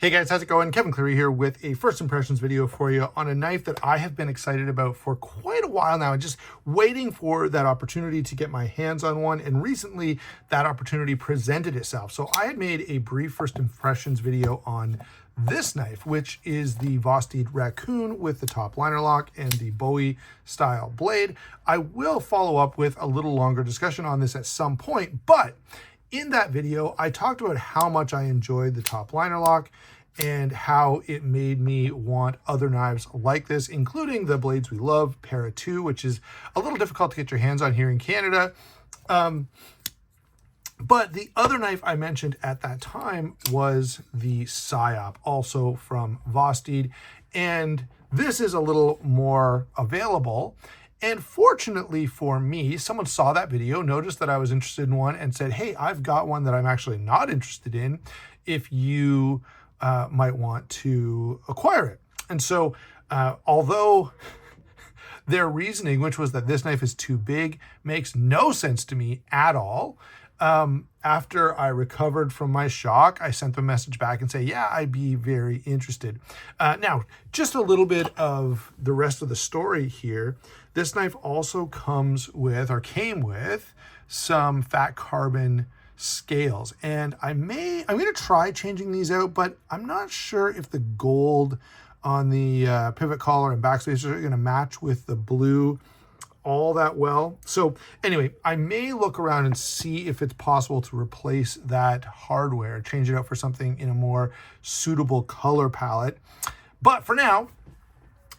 Hey guys, how's it going? Kevin Cleary here with a first impressions video for you on a knife that I have been excited about for quite a while now, just waiting for that opportunity to get my hands on one. And recently that opportunity presented itself. So I had made a brief first impressions video on this knife, which is the Vosteed Raccoon with the top liner lock and the Bowie style blade. I will follow up with a little longer discussion on this at some point, but in that video, I talked about how much I enjoyed the top liner lock and how it made me want other knives like this, including the blades we love, Para 2, which is a little difficult to get your hands on here in Canada. But the other knife I mentioned at that time was the Psyop, also from Vosteed. And this is a little more available. And fortunately for me, someone saw that video, noticed that I was interested in one, and said, hey, I've got one that I'm actually not interested in if you might want to acquire it. And so although their reasoning, which was that this knife is too big, makes no sense to me at all, after I recovered from my shock, I sent them a message back and say, yeah, I'd be very interested. Now, just a little bit of the rest of the story here. This knife also comes with, or came with, some fat carbon scales. And I'm going to try changing these out, but I'm not sure if the gold on the pivot collar and backspacers are going to match with the blue all that well. So anyway, I may look around and see if it's possible to replace that hardware, change it out for something in a more suitable color palette. But for now,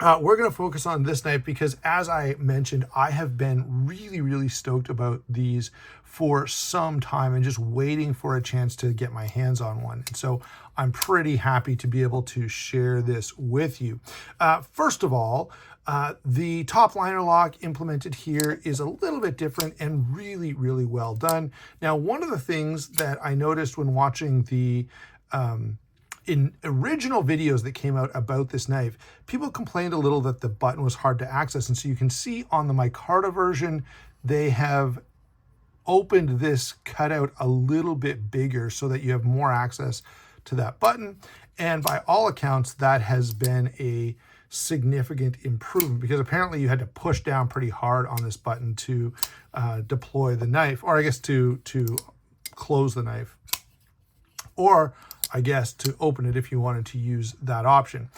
we're going to focus on this knife because, as I mentioned, I have been really stoked about these for some time and just waiting for a chance to get my hands on one. And so I'm pretty happy to be able to share this with you. First of all, the top liner lock implemented here is a little bit different and really well done. Now, one of the things that I noticed when watching the in original videos that came out about this knife, people complained a little that the button was hard to access. And so you can see on the micarta version, they have opened this cutout a little bit bigger so that you have more access to that button. And by all accounts, that has been a significant improvement because apparently you had to push down pretty hard on this button to deploy the knife, or I guess to close the knife, or I guess to open it if you wanted to use that option.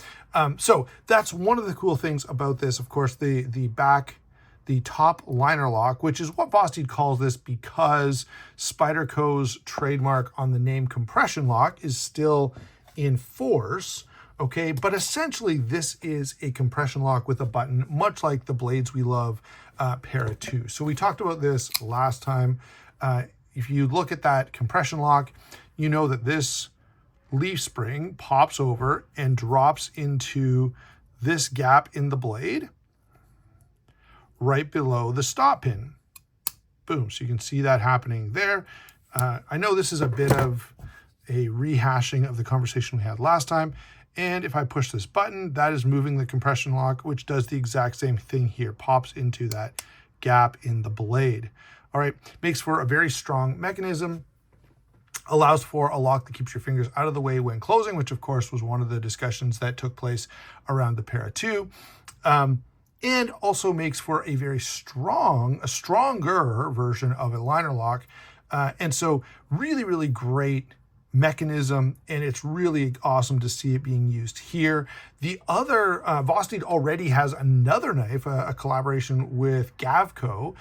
So that's one of the cool things about this. Of course, the top liner lock, which is what Vosteed calls this because Spyderco's trademark on the name compression lock is still in force. Okay, but essentially this is a compression lock with a button, much like the blades we love, Para 2. So we talked about this last time. If you look at that compression lock, you know that this leaf spring pops over and drops into this gap in the blade right below the stop pin. Boom, so you can see that happening there. I know this is a bit of a rehashing of the conversation we had last time. And if I push this button, that is moving the compression lock, which does the exact same thing here, pops into that gap in the blade. All right, makes for a very strong mechanism, allows for a lock that keeps your fingers out of the way when closing, which of course was one of the discussions that took place around the Para 2. And also makes for a very stronger version of a liner lock. And so really great mechanism, and it's really awesome to see it being used here. The other, Vosteed already has another knife, a collaboration with Gavco,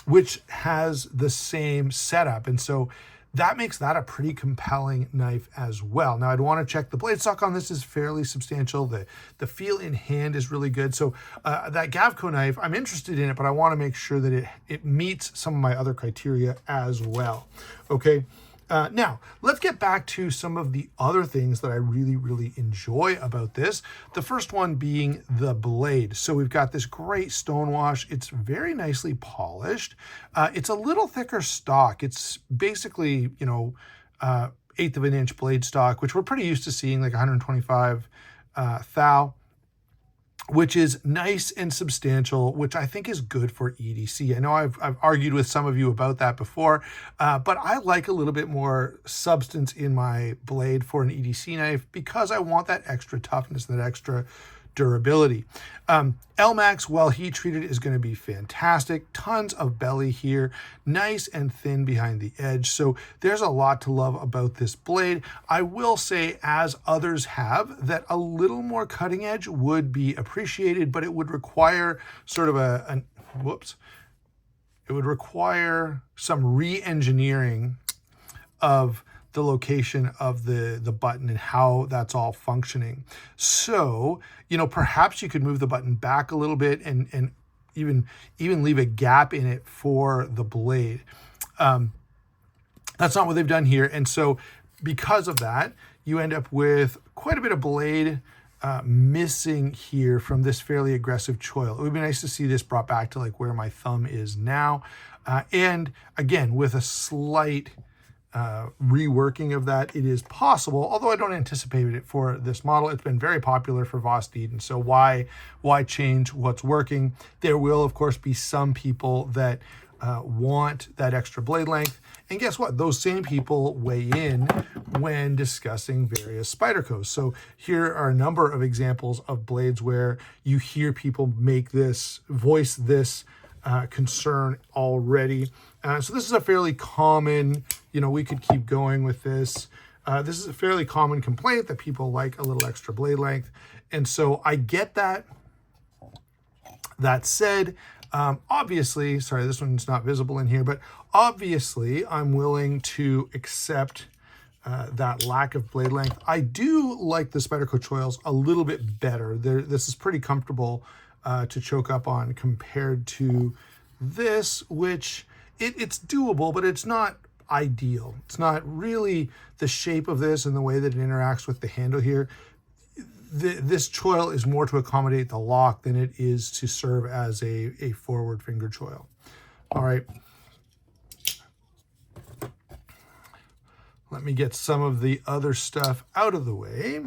which has the same setup. And so that makes that a pretty compelling knife as well. Now, I'd want to check the blade stock on this is fairly substantial. The feel in hand is really good. So that Gavco knife, I'm interested in it, but I want to make sure that it meets some of my other criteria as well. Okay. Now, let's get back to some of the other things that I really enjoy about this. The first one being the blade. So we've got this great stonewash. It's very nicely polished. It's a little thicker stock. It's basically, you know, 1/8 of an inch blade stock, which we're pretty used to seeing, like 125 thou. which is nice and substantial, which I think is good for EDC. I know I've argued with some of you about that before, but I like a little bit more substance in my blade for an EDC knife because I want that extra toughness, that extra durability. LMAX, well heat treated, is going to be fantastic. Tons of belly here, nice and thin behind the edge. So there's a lot to love about this blade. I will say, as others have, that a little more cutting edge would be appreciated, but it would require sort of it would require some re-engineering of the location of the button and how that's all functioning. So, you know, perhaps you could move the button back a little bit and even leave a gap in it for the blade. That's not what they've done here. And so because of that, you end up with quite a bit of blade missing here from this fairly aggressive choil. It would be nice to see this brought back to like where my thumb is now. And again, with a slight reworking of that, it is possible, although I don't anticipate it for this model. It's been very popular for Vosteed, and so why change what's working? There will, of course, be some people that want that extra blade length, and guess what? Those same people weigh in when discussing various Spydercos. So here are a number of examples of blades where you hear people voice this concern already. So this is a fairly common, you know, we could keep going with this. This is a fairly common complaint that people like a little extra blade length. And so I get that. That said, obviously, sorry, this one's not visible in here, but obviously I'm willing to accept that lack of blade length. I do like the Spyderco choils a little bit better. This is pretty comfortable to choke up on compared to this, which it's doable, but it's not ideal. It's not really the shape of this and the way that it interacts with the handle here. This choil is more to accommodate the lock than it is to serve as a forward finger choil. All right. Let me get some of the other stuff out of the way.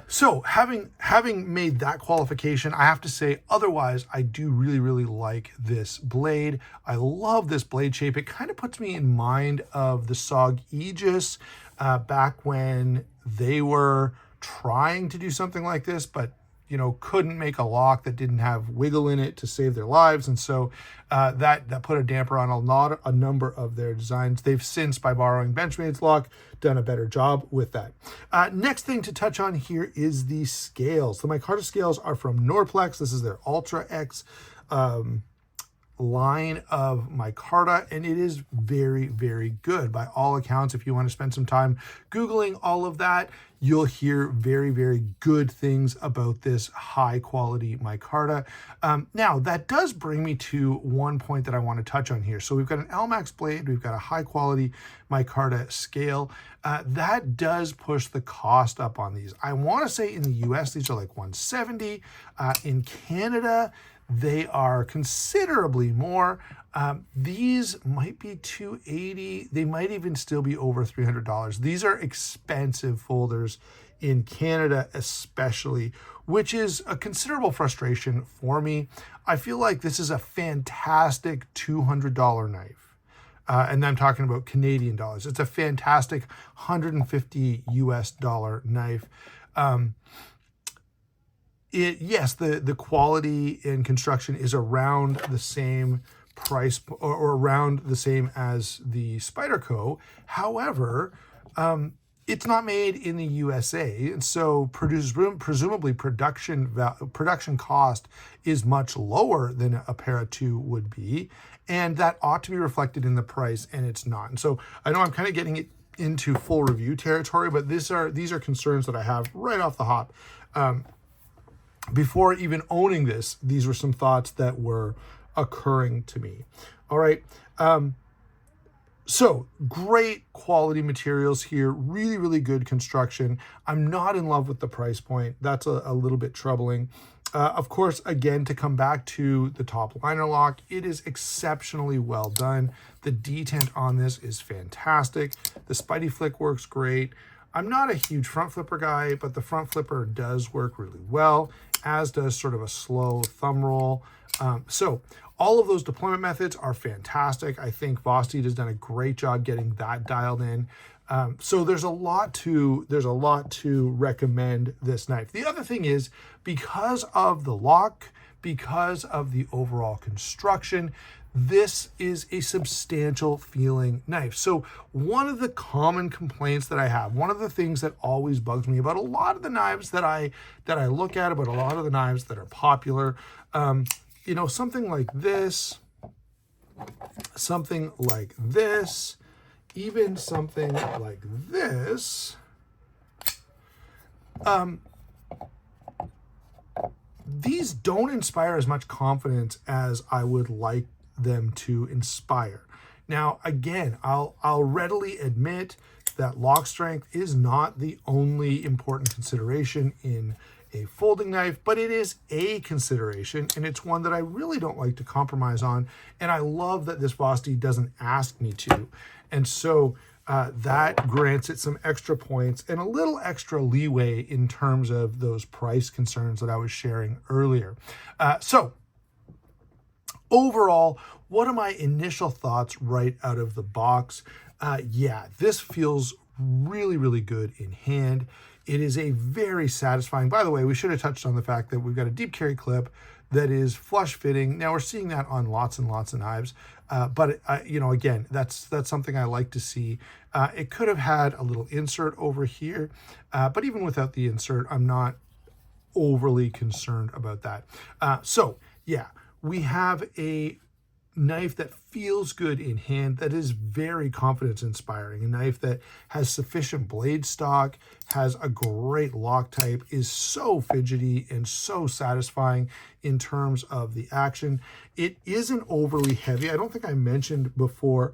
So having made that qualification, I have to say, otherwise, I do really, really like this blade. I love this blade shape. It kind of puts me in mind of the SOG Aegis back when they were trying to do something like this, but you know, couldn't make a lock that didn't have wiggle in it to save their lives. And so that put a damper on a number of their designs. They've since, by borrowing Benchmade's lock, done a better job with that. Next thing to touch on here is the scales. The micarta scales are from Norplex. This is their Ultra X line of micarta, and it is very, very good. By all accounts, if you want to spend some time Googling all of that, you'll hear very, very good things about this high quality micarta. Now, that does bring me to one point that I want to touch on here. So we've got an LMAX blade, we've got a high quality micarta scale. That does push the cost up on these. I want to say in the US, these are like $170. In Canada, they are considerably more. These might be $280. They might even still be over $300. These are expensive folders in Canada especially, which is a considerable frustration for me. I feel like this is a fantastic $200 knife. And I'm talking about Canadian dollars. It's a fantastic $150 US knife. Yes, the quality in construction is around the same price or around the same as the Spyderco. However, it's not made in the USA, and so presumably production cost is much lower than a Para 2 would be, and that ought to be reflected in the price, and it's not. And so I know I'm kind of getting it into full review territory, but these are concerns that I have right off the hop. Before even owning this, these were some thoughts that were occurring to me. All right. So great quality materials here, really, really good construction. I'm not in love with the price point. That's a little bit troubling. Of course, again, to come back to the top liner lock, it is exceptionally well done. The detent on this is fantastic. The Spidey flick works great. I'm not a huge front flipper guy, but the front flipper does work really well, as does sort of a slow thumb roll. So all of those deployment methods are fantastic. I think Vosteed has done a great job getting that dialed in. So there's a lot to recommend this knife. The other thing is, because of the lock, because of the overall construction, this is a substantial feeling knife. So one of the common complaints that I have, one of the things that always bugs me about a lot of the knives that I look at, about a lot of the knives that are popular, you know, something like this, something like this, even something like this, these don't inspire as much confidence as I would like them to inspire. Now, again, I'll readily admit that lock strength is not the only important consideration in a folding knife, but it is a consideration, and it's one that I really don't like to compromise on. And I love that this Vosteed doesn't ask me to. And so that grants it some extra points and a little extra leeway in terms of those price concerns that I was sharing earlier. So overall, what are my initial thoughts right out of the box? Yeah, this feels really, really good in hand. It is a very satisfying, by the way, we should have touched on the fact that we've got a deep carry clip that is flush fitting. Now we're seeing that on lots and lots of knives, but you know, again, that's something I like to see. It could have had a little insert over here, but even without the insert, I'm not overly concerned about that. So yeah, we have a knife that feels good in hand, that is very confidence inspiring, a knife that has sufficient blade stock, has a great lock type, is so fidgety and so satisfying in terms of the action. It isn't overly heavy. I don't think I mentioned before,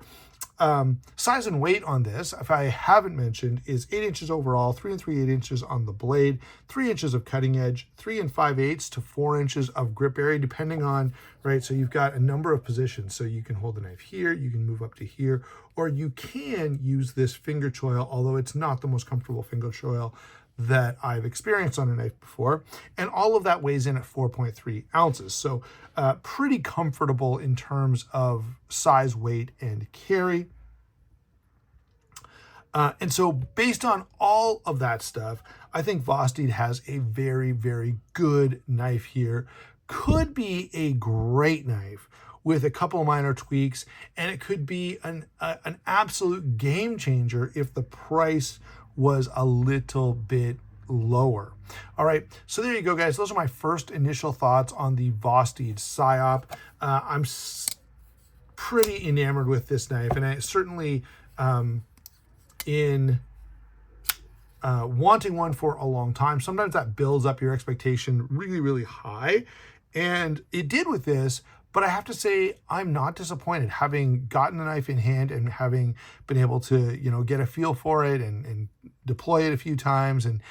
size and weight on this, if I haven't mentioned, is 8 inches overall, 3 3/8 inches on the blade, 3 inches of cutting edge, 3 5/8 to 4 inches of grip area, depending on, right? So you've got a number of positions. So you can hold the knife here, you can move up to here, or you can use this finger choil, although it's not the most comfortable finger choil that I've experienced on a knife before. And all of that weighs in at 4.3 ounces. So pretty comfortable in terms of size, weight, and carry. And so based on all of that stuff, I think Vosteed has a very, very good knife here. Could be a great knife with a couple of minor tweaks, and it could be an absolute game changer if the price was a little bit lower. All right, so there you go, guys. Those are my first initial thoughts on the Vosteed Psyop. I'm pretty enamored with this knife, and I certainly in wanting one for a long time. Sometimes that builds up your expectation really, really high, and it did with this. But I have to say, I'm not disappointed, having gotten the knife in hand and having been able to, you know, get a feel for it and deploy it a few times and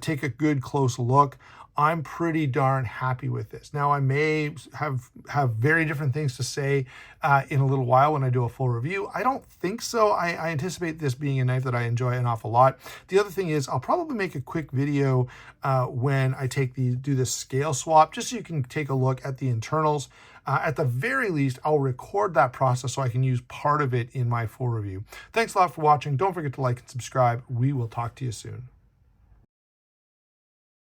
take a good close look. I'm pretty darn happy with this. Now, I may have very different things to say in a little while when I do a full review. I don't think so. I anticipate this being a knife that I enjoy an awful lot. The other thing is, I'll probably make a quick video when I do this scale swap, just so you can take a look at the internals. At the very least, I'll record that process so I can use part of it in my full review. Thanks a lot for watching. Don't forget to like and subscribe. We will talk to you soon.